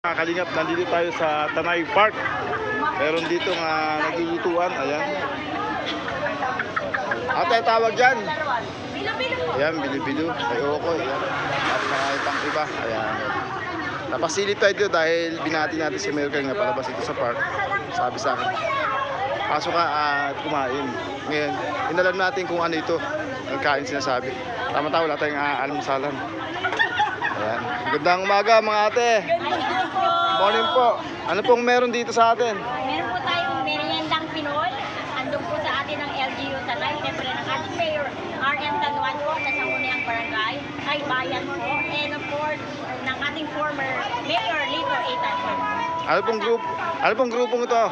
Mga kalingap, nandito tayo sa Tanay Park. Meron dito nga naglulutuan. Ayan. Ate, tawag dyan. Ayan, bilo-bilo. Ayoko. Ayan. At mga ibang iba. Ayan. Napasilip tayo dito dahil binati natin si Melker nga palabas ito sa park. Sabi sa akin, pasok ka at kumain. Ngayon, inalam natin kung ano ito. Nagkain sinasabi. Tama-tama, wala tayong almusalan. Ayan. Gandang umaga mga ate. Morning po. Ano pong meron dito sa atin? Meron po tayong meriendang Pinoy. Andun po sa atin ang LGU Tanay. Siyempre ng ating Mayor RM Tanuan po sa Sangguniang Barangay. Ay bayan po. And of course, ng ating former Mayor Lito Etan. Ano pong grupong ito?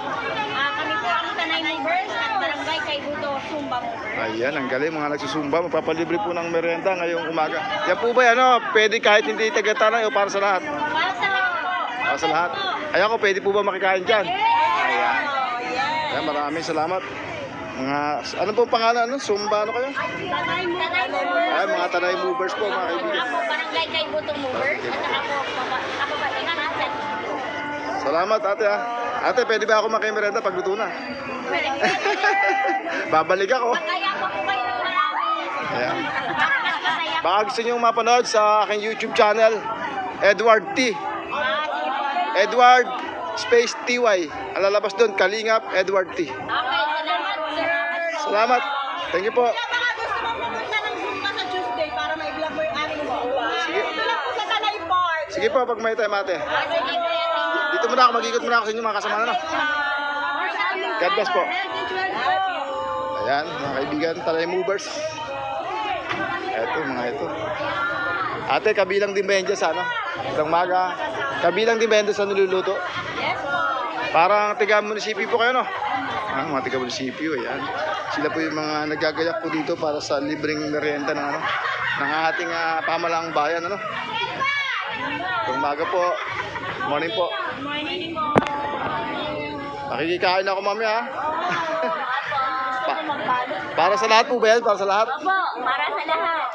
Kami po ang Tanay Movers at Barangay Kaibuto Sumba Movers. Ayan, ang galing mga nagsusumba. Magpapalibre po ng merienda ngayong umaga. Yan po ba ano? Pwede kahit hindi taga-Tanay o para sa lahat? Para sa lahat po. Para sa lahat. Ayan ko, pwede po ba makikain dyan? Ayan. Yes. Ayan, maraming salamat. Mga, ano po pangalan? Ano? Sumba ano kayo? Tanay Movers. Ayan, mga Tanay Movers po, mga kaibigan. Ako Barangay Kaibuto Movers. At ako ba ingat. Salamat ate ha. Ate, pwede ba ako makimerenda pag luto na? Pwede. Babalik ako. Kaya po kayo ng marami. Ayan. Para mas masaya. Baka gusto nyo mapanood sa aking YouTube channel, Edward T. Sige po. Edward Space TY. Ang lalabas doon, Kalingap Edward T. Okay, salamat sir. Salamat. Thank you po. Baka gusto mong pumunta ng Zumba sa Tuesday para ma-vlog mo yung aming Zumba. Sige. Ito lang po sa Tanay Park. Sige po, pag may time ate. Sige po yan. Dito muna ako, mag-ikot muna ako sa inyo mga kasama na. God bless po. Ayan, mga kaibigan, Tanay Movers. Eto, mga ito. Ate, kabilang din ba yan dyan sa ano? Isang maga. Kabilang din ba yan dyan sa niluluto? Yes po. Parang tiga-munisipyo po kayo, no? Mga tiga-munisipyo, ayan. Sila po yung mga nagagayak po dito para sa libreng merienda ng, ano, ng ating pamalaang bayan, ano? Umaga po. Morning po. Morning po. Makikikain ako mamaya, ha? Magbalot. Para sa lahat po ba yan? Para sa lahat? Opo, para sa lahat.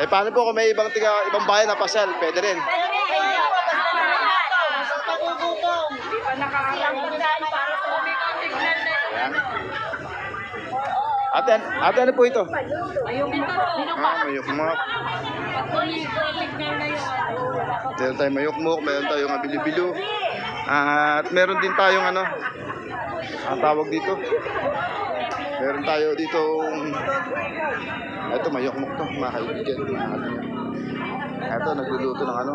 Eh, paano po kung may ibang bayan na pasal? Pwede rin. Pwede rin kayo. Basta sa lahat. Basta pagugutom. Di pa nakakalampasan para sa umikang tignan na yun. Ayan. Ate, ano po ito? Ayun po. Mayukmok. Tignan na yun. Meron tayong mayukmok, meron tayong bilo-bilo. At meron din tayong ano, ang tawag dito. Meron tayo dito, ito mayukmok to, mga kaibigan. Ito, nagluluto ng ano.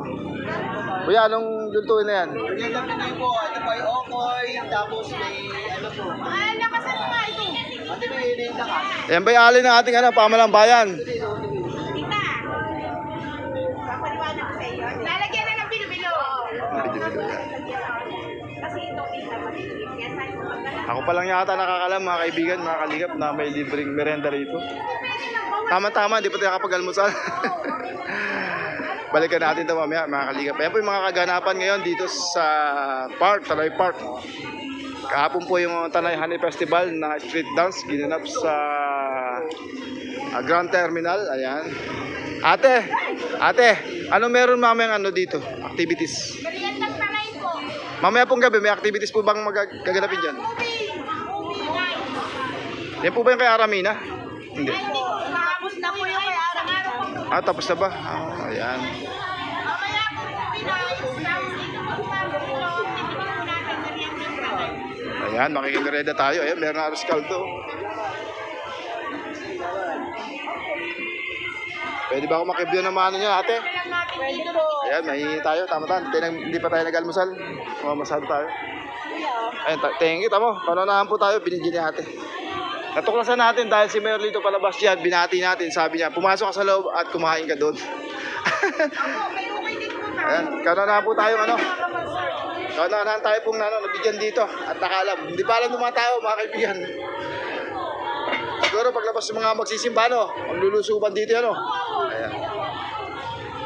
Kuya, anong lutuin na yan? Yan lang pinay po, ito po ay okoy, tapos may ano po. Ay, nakasan mo nga ito. Ate may ilinda ka. Ayan ba yung alin ng ating ano, pamalang bayan? Tita. Papaliwanag ko sa iyo. Lalagyan na ng bilo-bilo. Bilo-bilo yan. Kasi ito, tita, matitigil. Kaya sa'yo magkala. Ako pa lang yata nakakalam mga kaibigan, mga kalingap na may libreng merenda rito. Tama-tama, di pa tayo kapag-almusal. Balikan natin ito mamaya mga kalingap. Ayan po yung mga kaganapan ngayon dito sa park, Tanay Park. Kahapon po yung Tanay Honey Festival na street dance ginanap sa Grand Terminal. Ayan. Ate, ano meron mamayang ano dito? Activities. Meriendas na rin po. Mamaya pong gabi, may activities po bang magaganapin dyan? Movie night. Yan po ba yung kay Aramina? Hindi. Tapos na po yung kay Arang. Tapos na ba? Ayan. Mamaya po movie night. Tapos dito po sa Bulo. Titignan po natin meriendas na rin. Ayan, makikinereda tayo. Ayan, meron na aros kaldo. Pwede ba ako makibyo ng mano niya, ate? Lang natin dito po. Ayan, mahingi tayo. Tama-tama. Hindi pa tayo nag-almusal. Mamasal tayo. Ayan, thank you. Tamo, pananahan po tayo. Binigyan ni ate. Natuklasan natin dahil si Mayor Lito palabas yan. Binati natin. Sabi niya, pumasok ka sa loob at kumain ka doon. Ayan, kananahan po tayo ano. Kananahan tayo pong nabigyan dito. At nakalam. Hindi pa alam ng mga tao, mga kaibigan. Siguro paglabas ng mga magsisimba, no? Ang lulusuban dito, ano? Ayan.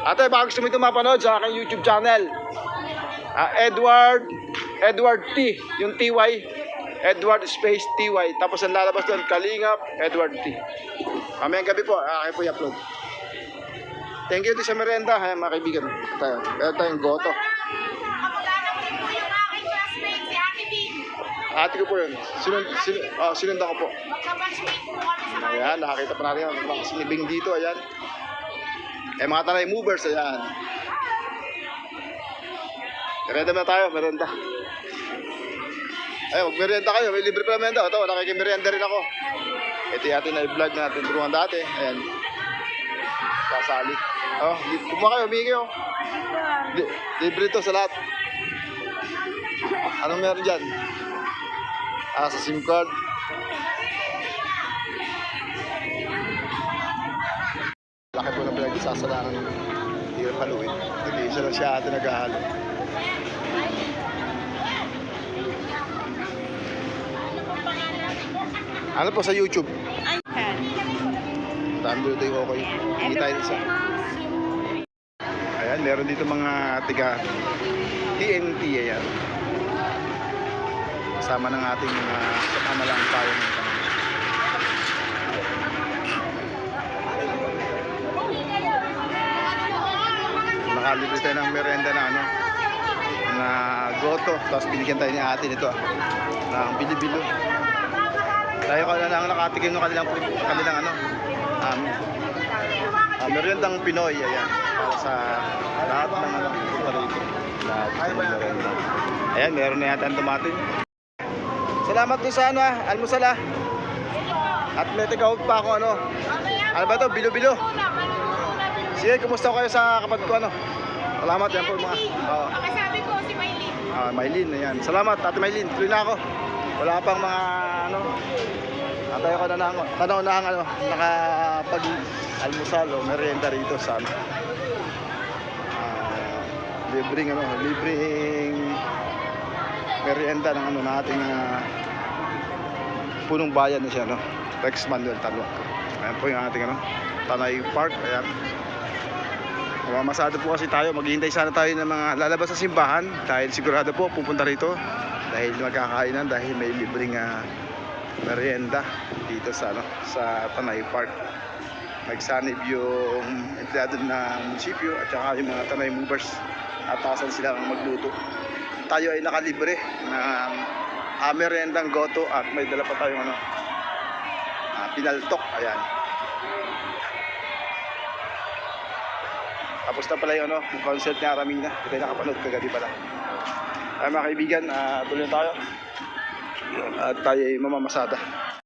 Ate, baka gusto mo ito mapanood sa aking YouTube channel. Edward T. Yung TY. Edward Space TY. Tapos ang lalabas doon, Kalingap Edward T. Mamayang gabi po, akin po i-upload. Thank you to sa merenda, mga kaibigan. Meron tayong goto. Ako Ate ko po yun. Sinundan ko po. Magka-batchmate po kami sa Ayan, nakakita pa natin ang mga sinibing dito. Ayan. Eh, mga tanay movers. Ayan. Merenda na tayo. Merenda. Ay, mag-merenda kayo. May libre pa merenda. Ito, nakikimerienda rin ako. Ito yung ating na-vlog na tinulungan dati. Ayan. Sasali. Oh, kumuha kayo. Humingi kayo. Libre ito sa lahat. Anong meron dyan? Sa SIM card. Laki po na pinag-isasalangan ng hirap haluin. Nag-iisa lang siya ate naghahalo. Ano po sa YouTube? Dami dito yung okay. Hindi tayo isa. Ayan, meron dito mga tiga TNT. Ayan. Kasama ng ating mga kapamalang tayo ng tanong. Nakalibre tayo ng merenda na ano, na goto. Tapos binigyan tayo ni ate nito ng bilibilo. Tayo ka na lang nakatikim ng kanilang ano, merendang Pinoy. Ayan, para sa lahat ng ano, punta rito. Lahat ng merenda. Ayan, meron na yata ang tumating. Salamat doon sa ano, almusal ah. At may tigawag pa ako ano. Ano ba ito? Bilo-bilo. Sige, kumusta kayo sa kapatid ko ano? Salamat yan po mga. Kasabi ko si Maylin. Maylin, ayan. Salamat, Ate Maylin. Tuloy na ako. Wala pang mga ano. Antayo ko na lang ako. Tanaw na ang ano, nakapag-almusal o merienda rito sa ano. Libreng ano, libreng merienda ng ano nating punong bayan na siya no. Rex Manuel Talwak. Ayan po yung ating ano, Tanay Park. Ayan. Mamasado po kasi tayo. Maghihintay sana tayo ng mga lalabas sa simbahan dahil sigurado po pupunta rito dahil magkakainan dahil may libreng merienda dito sa ano, sa Tanay Park. Nagsanib yung empleyado ng munisipyo at saka yung mga Tanay movers at tasan sila ang magluto. Tayo ay nakalibre ng meriendang goto at may dala pa tayong ano, pinaltok. Ayan. Tapos na pala yung ano, yung concert ni Aramina. Hindi tayo nakapanood kagabi pala. Ay mga kaibigan, tuloy tayo. At tayo ay mamamasada.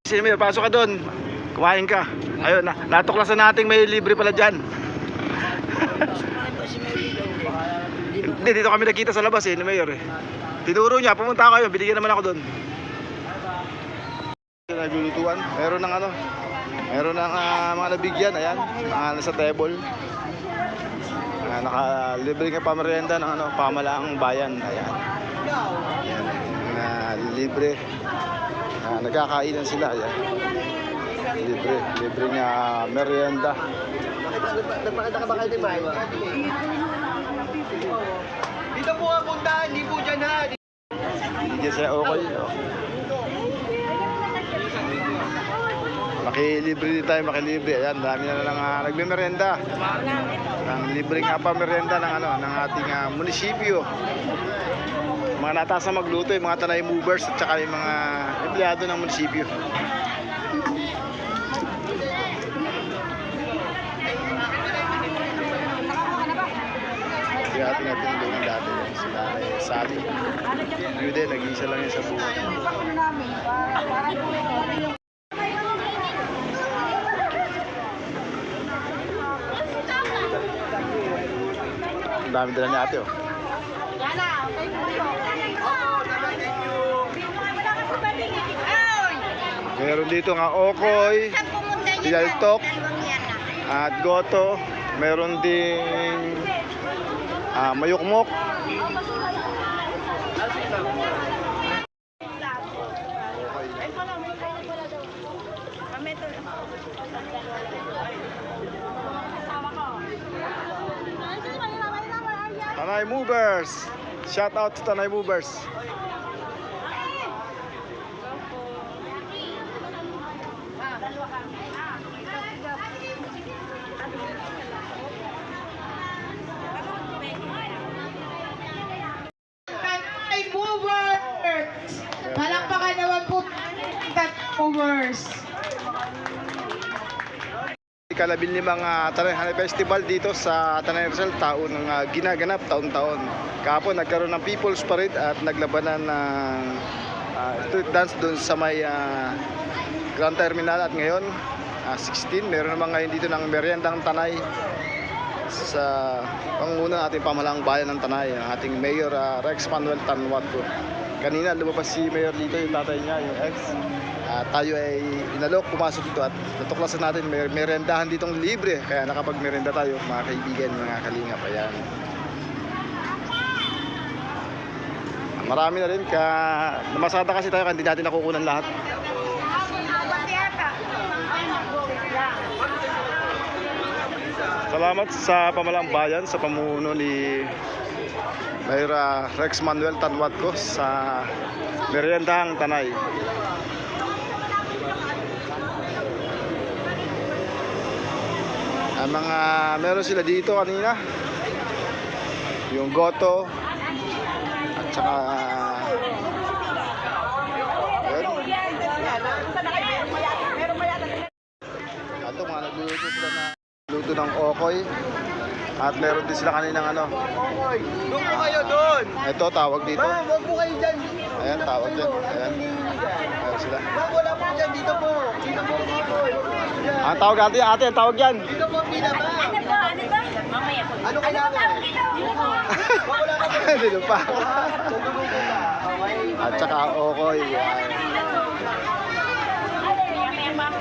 Sinimir, pasok ka doon. Kumain ka. Ayun, natuklasan natin may libre pala dyan. Hindi, dito kami nakita sa labas ni Mayor eh. Tinuro niya, pumunta kayo, binigyan naman ako doon. Naglulutuan, meron ng ano, meron ng mga nabigyan, ayan, mga nasa table. Nakalibre nga pamerienda ng ano, pamalaang bayan, ayan. Ayan, libre. Nagkakainan sila, ayan. Libre nga merienda. Nagpakita ka ba kayo ni Mike? Dito po ang punta, hindi po dyan ha. Hindi siya okay. Makilibre din tayo, makilibre. Ayan, dami na lang nagme-merienda. Ang libre nga pa merienda ng ano, ng ating munisipyo. Mga natasa magluto, yung mga Tanay movers at saka yung mga empleyado ng munisipyo. Yung ating tinulungan dati sila ay Sally. Yun din, nag-iisa lang yun sa buwan. Ang dami dala ni ate oh. Meron dito nga okoy, pinaltok, at goto. Meron ding mayukmok. Tanay movers. Shout out to Tanay movers. Palakpakan followers. Ikalabing limang Tanay Honey Festival dito sa Tanay Rizal, taon ng ginaganap taon-taon. Kahapon nagkaroon ng People's Parade at naglabanan ng street dance doon sa may Grand Terminal. At ngayon 16, meron naman ngayon dito ng meriendang Tanay sa pangunan ating pamahalaang bayan ng Tanay, ang ating Mayor Rex Manuel Tanwaco. Kanina lumabas si Mayor dito, yung tatay niya, yung ex. Tayo ay inalok, pumasok dito at natuklasan natin may merendahan ditong libre, kaya nakapag-merenda tayo mga kaibigan, mga kalingap. Ayan. Marami na rin, namasada kasi tayo, hindi natin nakukunan lahat. Salamat sa pamahalaang bayan sa pamuno ni Mayor Rex Manuel Tanwaco sa meriendahang Tanay. Ang mga meron sila dito kanina, yung goto at saka ito mga nagluluto sila na luto ng okoy at meron din sila kaninang ano. Okoy, doon po kayo doon. Ito tawag dito. Ma'am, huwag po kayo dyan. Ayan tawag dyan. Ayan. Meron sila. Ma'am, wala po dyan. Dito po. Dito po, Okoy. Dyan. Ang tawag natin ate, ang tawag yan. Dito po, pila ma'am. Mamaya po. Ano kailangan? Wala ka po. Dito pa. Tutuloy ko na. Okay. At saka okoy. Ayan.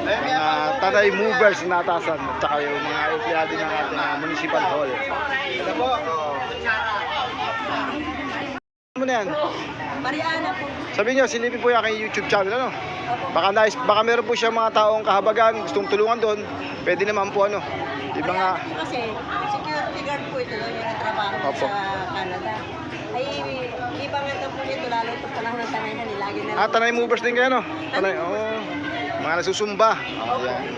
Mga Tanay movers na natasan at saka yung mga empleyado ng ating municipal hall. Ito po. Ano na yan? Mariana po. Sabi niyo, silipin po yung aking YouTube channel, ano? Baka meron po siya mga taong kahabagan, gustong tulungan doon. Pwede naman po, ano? Yung mga... Kasi security guard po ito, yung nagtrabaho Opo. sa Canada. Ay, ibangan po nito, lalo ito panahon ng Tanay Honey, lagi na Tanay movers din kayo, no? Tanay, oh. Mga nasusumba. Oh, ayan.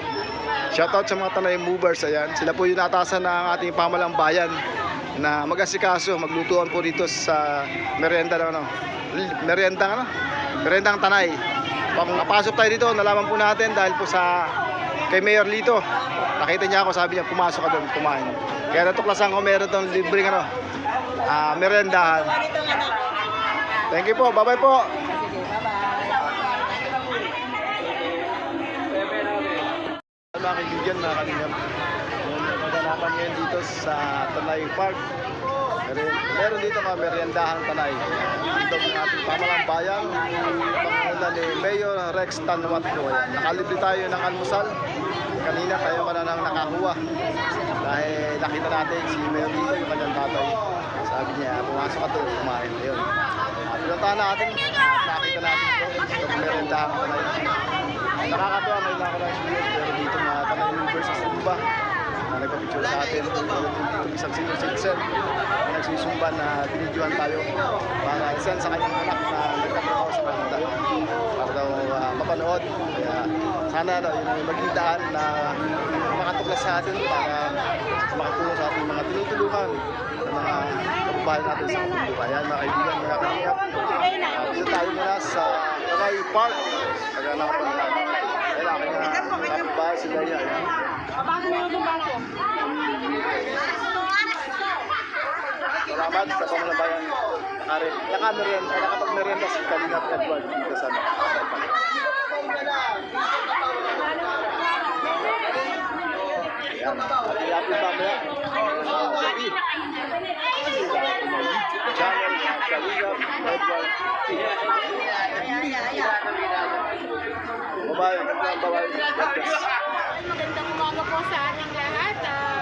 Shoutout sa mga Tanay movers, ayan. Sila po yung natasan ng ating pamalang bayan na mag-asikaso, maglutuan po dito sa merienda, ano? Meriendang Tanay. Pag napasok tayo dito, nalaman po natin dahil po sa kay Mayor Lito. Nakita niya ako, sabi niya, pumasok ka doon, kumain. Kaya natuklasan ko meron doon libreng ano, meriendahan. Thank you po, bye-bye po. Mga kaibigan, mga kalingap, maganapan ngayon dito sa Tanay Park. Meron dito mga meriendahan Tanay. Dito ang ating pamalang bayan, panguna ni Mayor Rex Tanwaco. Nakalibre tayo ng almusal. Kanina tayo pa na nang nakakuha. Dahil nakita natin si Mayor dito, yung kanyang tatay. Sabi niya, pumasok ka doon, kumain. Ayun. Pinuntahan natin, nakita natin ito, itong meriendahan Tanay. Nakakatuwa, may nakalang pero dito mga Tanay movers sa Sumba na nagpapicture sa atin. Meron din dito isang senior citizen na nagsusumba na binidyohan tayo para isend sa kanyang anak na nagtatrabaho sa Canada para daw mapanood. Kaya sana daw yun ay maging daan na makatuklas sa atin para makatulong sa ating mga tinutulungan ng mga kababayan natin sa mundo. Ayan mga kaibigan, mga kalingap. Dito tayo muna sa Tanay Park. Naganapan natin. Kailangan na kapitbahay sila yan. Salamat sa pamalabayan. Nakapag-merienda si Kalingap Edward dito sa happy mamaya. Channel Kalingap Edward. Bye-bye. Magandang umaga po sa ating lahat.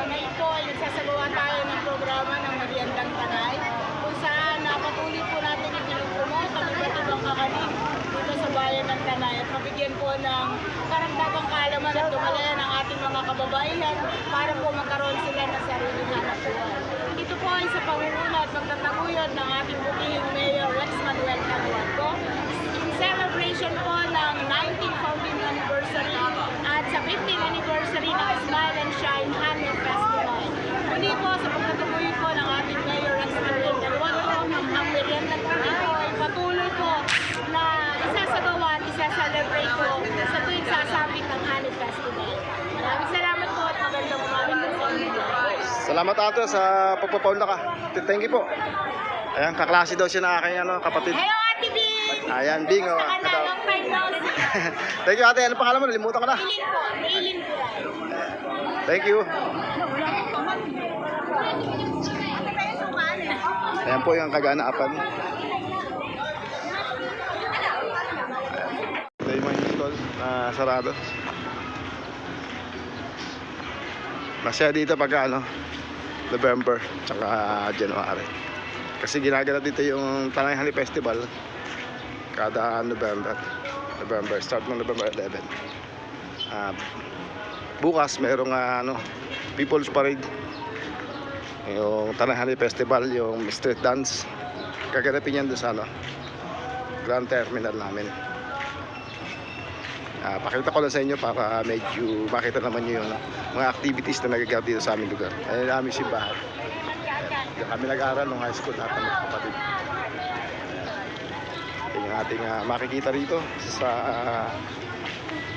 Ngayon po ay nagsasagawa tayo ng programa ng Meriendang Tanay kung saan patuloy po natin ipinupromote ang iba't ibang kakanin dito sa bayan ng Tanay at mabigyan po ng karagdagang kaalaman at dumalayan ang ating mga kababayan para po magkaroon sila ng sariling hanap buhay. Ito po ay sa pangunguna at pagtataguyod ng ating butihing Mayor Rex Manuel Tanwaco in celebration po ng 19th founding anniversary at sa 15th anniversary ng Smile and Shine Honey Festival. Muli po sa pagtataguyod po ng ating Mayor Rex Manuel Tanwaco, ang meriendang Tanay po ay patuloy po na isasagawa at isaselebrate po sa Salamat ate sa pagpapaunda ka. Thank you po. Ayan, kaklase daw siya na aking kapatid. Hello, Ate Bing! Ayan, Bing. Oh, Saka na long time no see. thank you ate. Ano pangalan mo? Nalimutan ka na. Maylin po. Maylin po. Thank you. Ayan po yung kaganaapan. Ito yung mga stall na sarado. Masaya dito pagka November tsaka January. Kasi ginagana dito yung Tanay Honey Festival kada November, start ng November 11. Bukas mayroong People's Parade, yung Tanay Honey Festival, yung street dance. Gaganapin yan doon sa Grand Terminal namin. Pakita ko lang sa inyo para medyo makita naman nyo yung mga activities na nagaganap dito sa aming lugar. Ayun ang aming simbahan. Diyan kami nag-aaral nung high school natin magkapatid. Yan yung ating makikita rito sa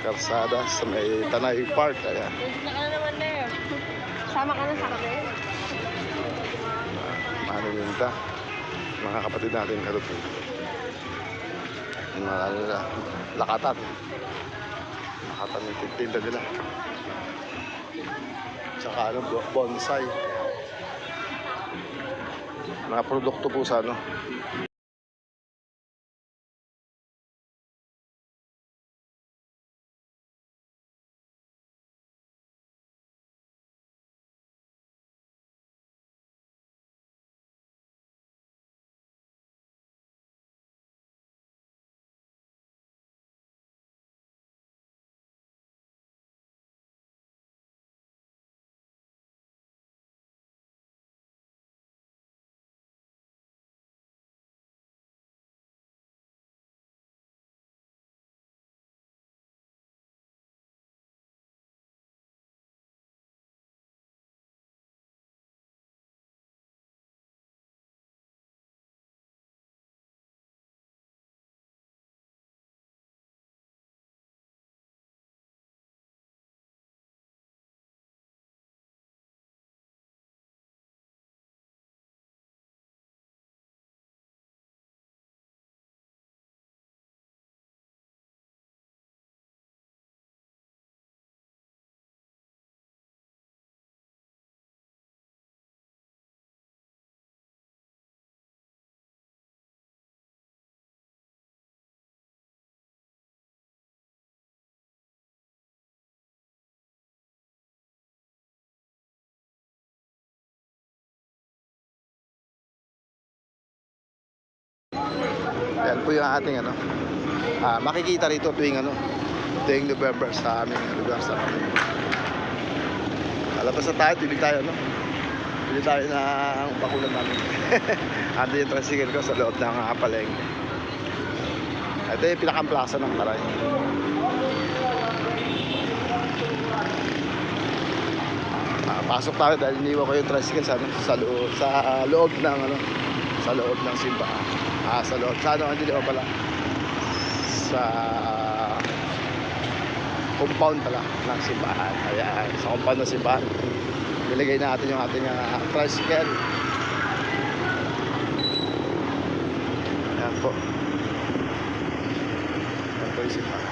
Karsada sa may Tanay Park. Ayan. Sama ka na sa kami. Manuninta. Mga kapatid natin karutin. Mga lakatan. Lakatan yung tintinda nila. Tsaka bonsai. Mga produkto po sa yan po yung ating makikita rito tuwing tuwing November sa aming lugar sa alabas na tayo, bili tayo bili tayo ng bakulan namin. Ando yung tricycle ko sa loob ng palengke. Ito yung pinakang-plaza ng Taray. Pasok tayo dahil iniwan ko yung tricycle sa loob ng simbahan. Sa loob, hindi naman pala. Sa compound pala ng simbahan. Ayan, sa compound ng simbahan. Nilagay natin yung ating tricycle. Ayan po. Ayan po yung simbahan.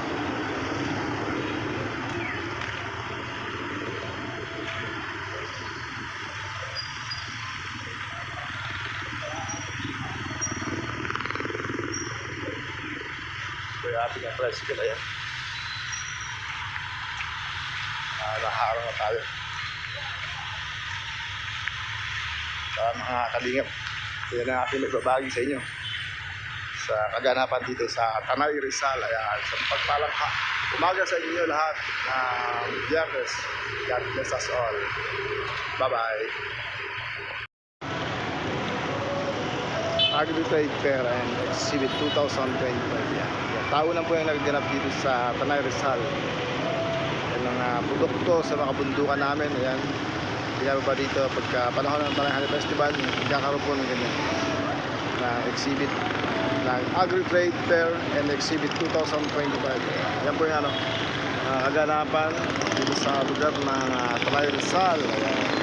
Yung ating tricycle, ayan. Naharang na tayo. Sa mga kalingap, yan ang ating nagbabagi sa inyo sa kaganapan dito sa Tanay Rizal. Ayan, sa pagpalang umaga sa inyo lahat ng Biyernes. God bless us all. Bye-bye. Agri-Trade Fair and Exhibit 2025. Yan. Tao lang po yung nagaganap dito sa Tanay Rizal. Yan ang produkto sa mga bundukan namin. Ayan. Kaya ba dito pagka panahon ng Tanay Honey Festival, magkakaroon po ng ganyan na exhibit ng Agri-Trade Fair and Exhibit 2025. Yan po yung kaganapan dito sa lugar ng Tanay Rizal. Ayan.